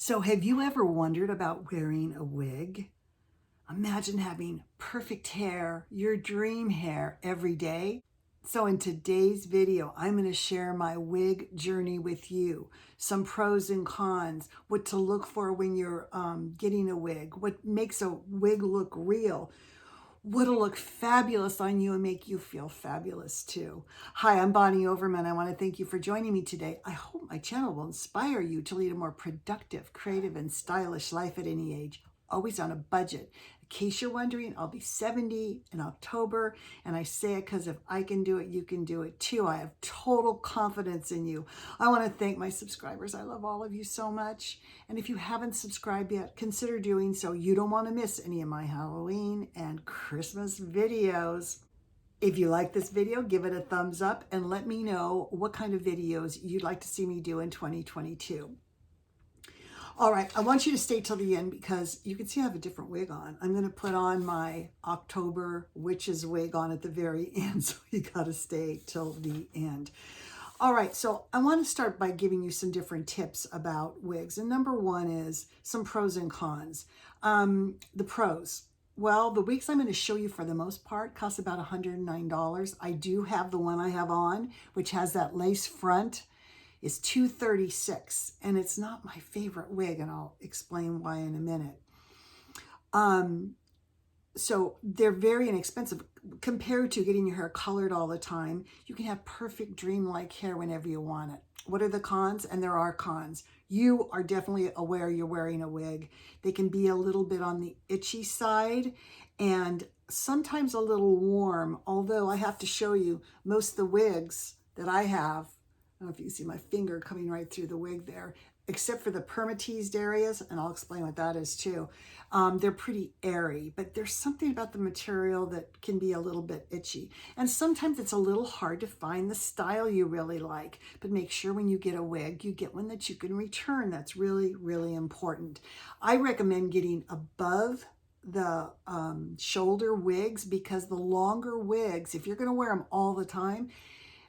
So have you ever wondered about wearing a wig? Imagine having perfect hair, your dream hair every day. So in today's video, I'm going to share my wig journey with you. Some pros and cons, what to look for when you're getting a wig, what makes a wig look real, what'll look fabulous on you and make you feel fabulous too. Hi, I'm Bonnie Overman. I want to thank you for joining me today. I hope my channel will inspire you to lead a more productive, creative, and stylish life at any age, always on a budget. In case you're wondering, I'll be 70 in October, and I say it because if I can do it, you can do it too. I have total confidence in you. I want to thank my subscribers. I love all of you so much. And if you haven't subscribed yet, consider doing so. You don't want to miss any of my Halloween and Christmas videos. If you like this video, give it a thumbs up and let me know what kind of videos you'd like to see me do in 2022. All right, I want you to stay till the end because you can see I have a different wig on. I'm going to put on my October witch's wig on at the very end, so you got to stay till the end. All right, so I want to start by giving you some different tips about wigs. And number one is some pros and cons. The pros. Well, the wigs I'm going to show you for the most part cost about $109. I do have the one I have on, which has that lace front, is $236, and it's not my favorite wig, and I'll explain why in a minute. So they're very inexpensive compared to getting your hair colored all the time. You can have perfect dreamlike hair whenever you want it. What are the cons? And there are cons. You are definitely aware you're wearing a wig. They can be a little bit on the itchy side and sometimes a little warm, although I have to show you most of the wigs that I have, I don't know if you can see my finger coming right through the wig there, except for the permateased areas, and I'll explain what that is too. They're pretty airy, but there's something about the material that can be a little bit itchy. And sometimes it's a little hard to find the style you really like, but make sure when you get a wig, you get one that you can return. That's really, really important. I recommend getting above the shoulder wigs because the longer wigs, if you're gonna wear them all the time,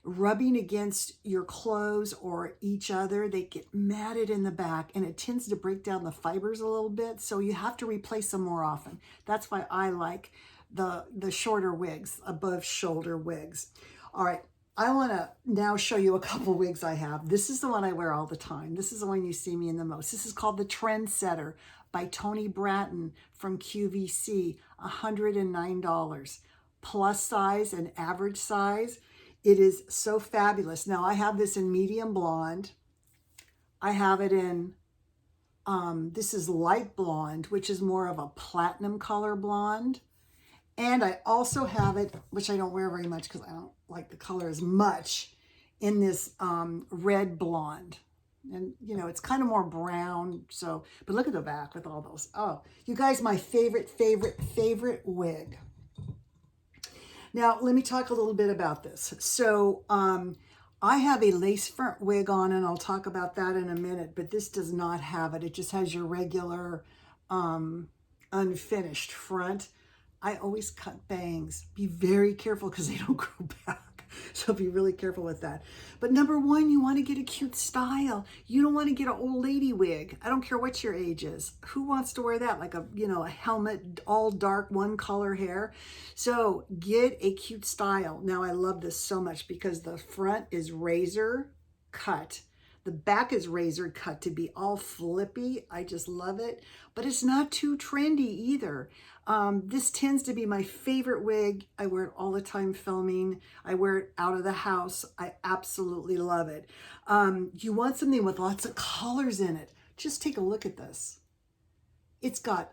rubbing against your clothes or each other, they get matted in the back and it tends to break down the fibers a little bit. So you have to replace them more often. That's why I like the shorter wigs, above shoulder wigs. All right, I want to now show you a couple wigs I have. This is the one I wear all the time. This is the one you see me in the most. This is called the Trendsetter by Toni Brattin from QVC, $109. Plus size and average size. It is so fabulous. Now I have this in medium blonde. I have it in, this is light blonde, which is more of a platinum color blonde. And I also have it, which I don't wear very much because I don't like the color as much, in this red blonde. And, you know, it's kind of more brown. So, but look at the back with all those. Oh, you guys, my favorite wig. Now, let me talk a little bit about this. So I have a lace front wig on, and I'll talk about that in a minute, but this does not have it. It just has your regular unfinished front. I always cut bangs. Be very careful because they don't grow back. So be really careful with that. But number one, you want to get a cute style. You don't want to get an old lady wig. I don't care what your age is. Who wants to wear that? Like a, you know, a helmet, all dark, one color hair. So get a cute style. Now I love this so much because the front is razor cut. The back is razor cut to be all flippy. I just love it. But it's not too trendy either. This tends to be my favorite wig. I wear it all the time filming. I wear it out of the house. I absolutely love it. You want something with lots of colors in it. Just take a look at this. It's got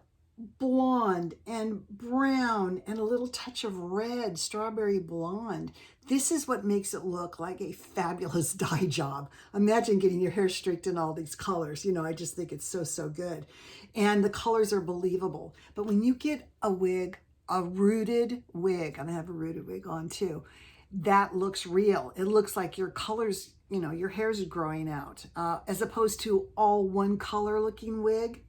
blonde and brown and a little touch of red, strawberry blonde. This is what makes it look like a fabulous dye job. Imagine getting your hair streaked in all these colors. You know, I just think it's so good. And the colors are believable. But when you get a wig, a rooted wig, and I have a rooted wig on too, that looks real. It looks like your colors, you know, your hair's growing out, as opposed to all one color looking wig.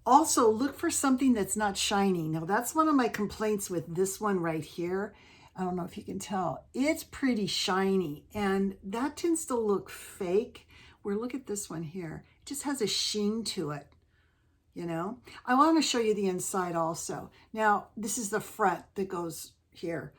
Also, look for something that's not shiny. Now, that's one of my complaints with this one right here. I don't know if you can tell. It's pretty shiny, and that tends to look fake. Where look at this one here. It just has a sheen to it, you know. I want to show you the inside also. Now, this is the front that goes here.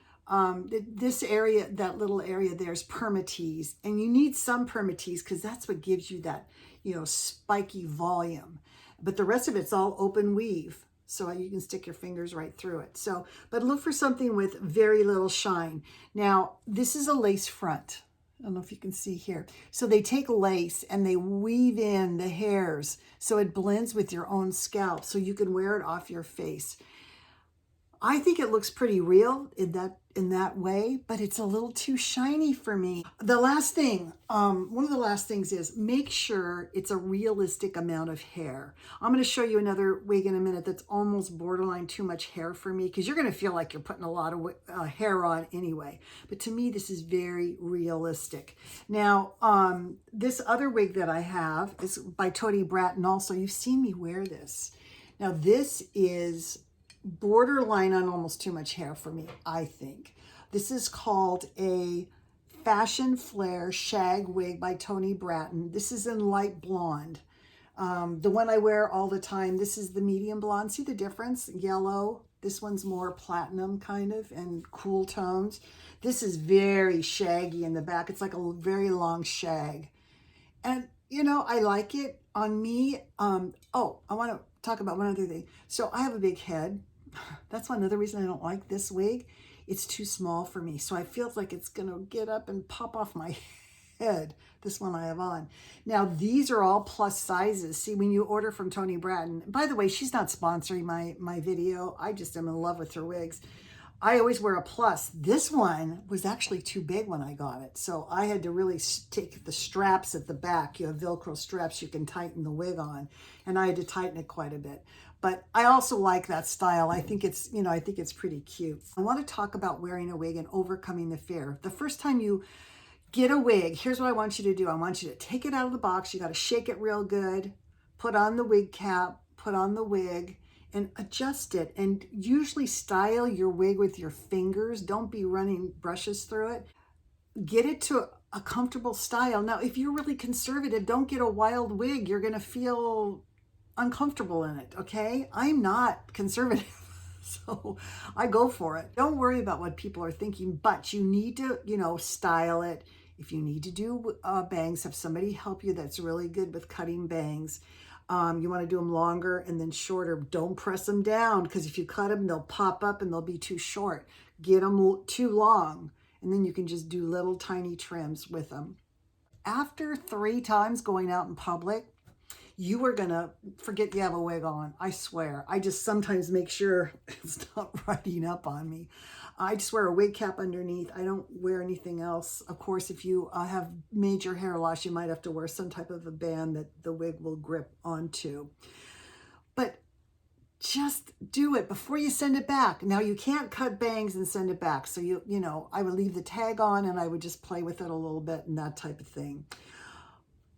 This area, that little area there is permatease, and you need some permatease because that's what gives you that, you know, spiky volume. But the rest of it's all open weave, so you can stick your fingers right through it. So, but look for something with very little shine. Now, this is a lace front. I don't know if you can see here. So they take lace and they weave in the hairs so it blends with your own scalp so you can wear it off your face. I think it looks pretty real in that way, but it's a little too shiny for me. The last thing, one of the last things is make sure it's a realistic amount of hair. I'm going to show you another wig in a minute that's almost borderline too much hair for me, because you're going to feel like you're putting a lot of hair on anyway. But to me, this is very realistic. Now, this other wig that I have is by Toni Brattin also. You've seen me wear this. Now, this is borderline on almost too much hair for me, I think. This is called a Fashion Flair shag wig by Toni Brattin. This is in light blonde. The one I wear all the time, this is the medium blonde. See the difference? Yellow. This one's more platinum kind of and cool tones. This is very shaggy in the back. It's like a very long shag. And, you know, I like it on me. Oh, I want to talk about one other thing. So I have a big head. That's another reason I don't like this wig. It's too small for me. So I feel like it's going to get up and pop off my head, this one I have on. Now, these are all plus sizes. See, when you order from Toni Brattin, by the way, she's not sponsoring my video. I just am in love with her wigs. I always wear a plus. This one was actually too big when I got it. So I had to really take the straps at the back. You have Velcro straps you can tighten the wig on. And I had to tighten it quite a bit. But I also like that style. I think it's, you know, I think it's pretty cute. I want to talk about wearing a wig and overcoming the fear. The first time you get a wig, here's what I want you to do. I want you to take it out of the box. You got to shake it real good, put on the wig cap, put on the wig, and adjust it. And usually style your wig with your fingers. Don't be running brushes through it. Get it to a comfortable style. Now, if you're really conservative, don't get a wild wig. You're going to feel uncomfortable in it, okay? I'm not conservative, so I go for it. Don't worry about what people are thinking, but you need to, you know, style it. If you need to do bangs, have somebody help you that's really good with cutting bangs. You want to do them longer and then shorter. Don't press them down, because if you cut them, they'll pop up and they'll be too short. Get them too long, and then you can just do little tiny trims with them. After 3 times going out in public, you are going to forget you have a wig on. I swear. I just sometimes make sure it's not riding up on me. I just wear a wig cap underneath. I don't wear anything else. Of course, if you have major hair loss, you might have to wear some type of a band that the wig will grip onto. But just do it before you send it back. Now, you can't cut bangs and send it back. So, you know, I would leave the tag on and I would just play with it a little bit and that type of thing.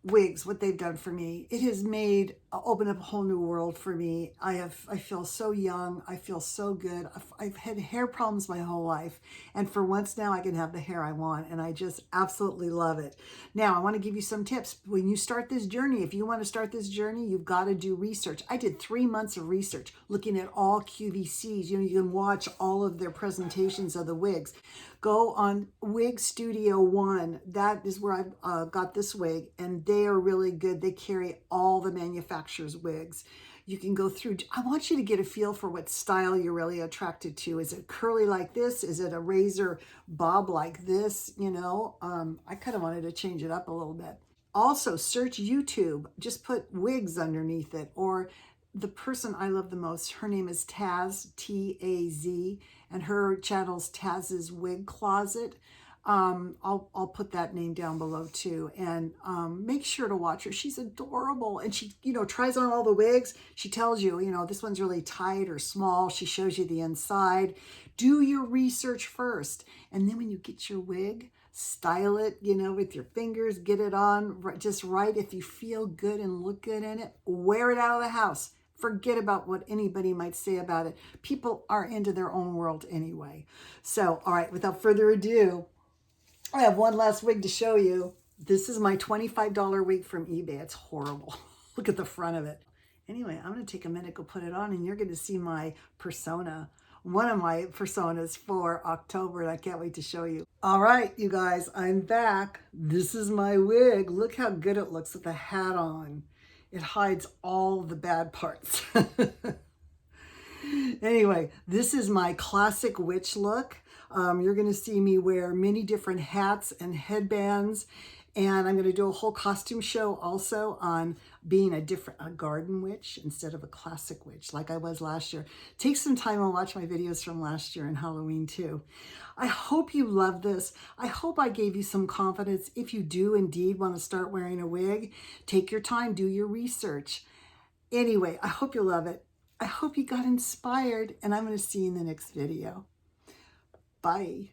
Wigs, what they've done for me, it has made opened up a whole new world for me. I feel so young. I feel so good. I've had hair problems my whole life, and for once now I can have the hair I want, and I just absolutely love it. Now I want to give you some tips. When you start this journey, if you want to start this journey, you've got to do research. I did 3 months of research looking at all QVCs. You know, you can watch all of their presentations of the wigs. Go on Wig Studio 1. That is where I've got this wig, and they are really good. They carry all the manufacturer's wigs. You can go through. I want you to get a feel for what style you're really attracted to. Is it curly like this? Is it a razor bob like this? You know, I kind of wanted to change it up a little bit. Also, search YouTube. Just put wigs underneath it, or the person I love the most, her name is Tazz, T-A-Z, and her channel's Taz's Wig Closet. I'll put that name down below too, and make sure to watch her. She's adorable, and she, you know, tries on all the wigs. She tells you, you know, this one's really tight or small. She shows you the inside. Do your research first, and then when you get your wig, style it, you know, with your fingers, get it on just right. If you feel good and look good in it, wear it out of the house. Forget about what anybody might say about it. People are into their own world anyway. So, all right, without further ado, I have one last wig to show you. This is my $25 wig from eBay. It's horrible. Look at the front of it. Anyway, I'm going to take a minute, go put it on, and you're going to see my persona. One of my personas for October, and I can't wait to show you. All right, you guys, I'm back. This is my wig. Look how good it looks with the hat on. It hides all the bad parts. Anyway, this is my classic witch look. You're going to see me wear many different hats and headbands, and I'm going to do a whole costume show also on being a garden witch instead of a classic witch like I was last year. Take some time and watch my videos from last year and Halloween too. I hope you love this. I hope I gave you some confidence. If you do indeed want to start wearing a wig, take your time, do your research. Anyway, I hope you love it. I hope you got inspired, and I'm going to see you in the next video. Bye.